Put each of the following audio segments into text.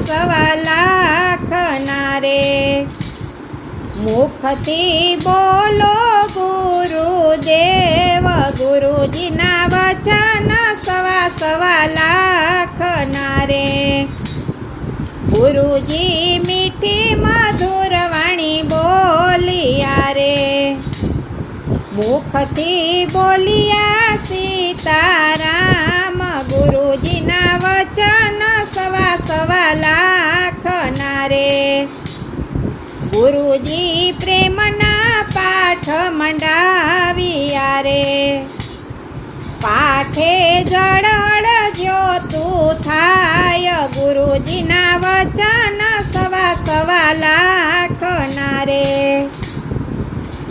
સવા લાખના રે મુખથી બોલો ગુરુદેવ ગુરુજીના વચન સવા લાખના રે ગુરુજી મીઠી મધુર વાણી બોલિયા રે મુખથી બોલિયા સીતારામ ગુરુજીના વચન સવા લાખના રે ગુરુજી પ્રેમના પાઠ મંડાવ્યા રે પાઠે જળ જ્યોતું થાય ગુરુજીના વચન સવા લાખના રે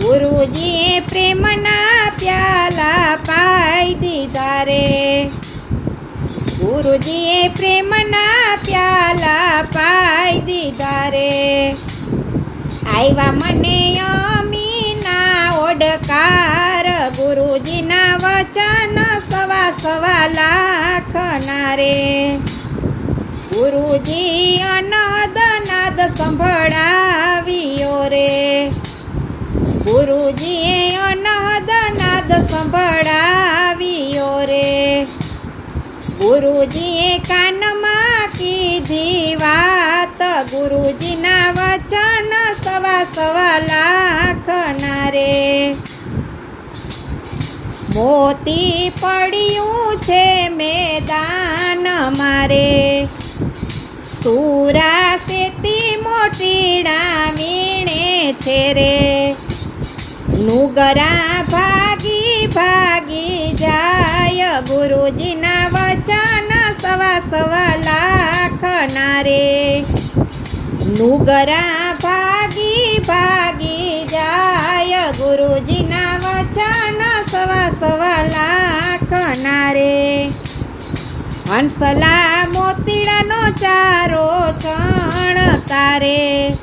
ગુરુજીએ પ્રેમના પ્યાલા પાઈ દીધા રે ગુરુજીએ પ્રેમના પ્યાલા પાઈ દીધા રે આવ્યા મને અમીના ઓડકાર ગુરુજીના વચન સવા લાખના રે ગુરુજી અનહદ નાદ સંભળાવ્યો રે ગુરુજીએ અનહદ નાદ સંભળાવ્યો રે ગુરુજીએ કાનમાં કીધી વાત ગુરુજીના વચન સવા લાખના રે મોતી પડ્યું છે મેદાન મારે સુરા સેતી મોટીડા વીણે છે રે નુગરા ભાગી ભાગી જાય ગુરુજીના વચન સવા લાખના રે નુગરા ભાગી ભાગી જાય ગુરુજીના વચન સવા લાખના રે હંસલા મોતીડાનો ચારો ચણ તારે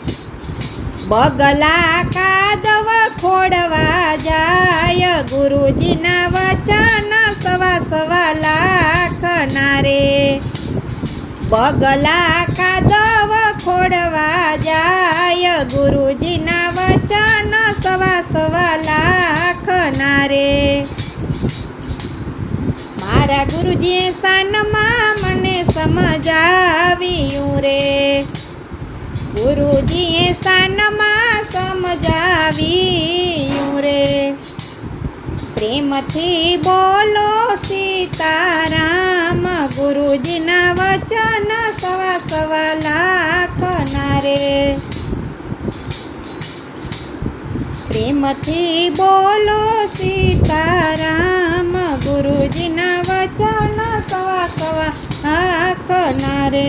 બગલા કાદવ ખોડવા જાય ગુરુજીના વચન સવા લાખના રે બગલા કાદવ ખોડવા જાય ગુરુજીના વચન સવા લાખના રે મારા ગુરુજીએ સાનમાં મને સમજાવ્યું રે ગુરુજીએ સાનમાં સમજાવ્યું રે પ્રેમથી બોલો સીતારામ ગુરુજીના વચન સવા લાખના રે પ્રેમથી બોલો સીતારામ ગુરુજીના વચન સવા લાખના રે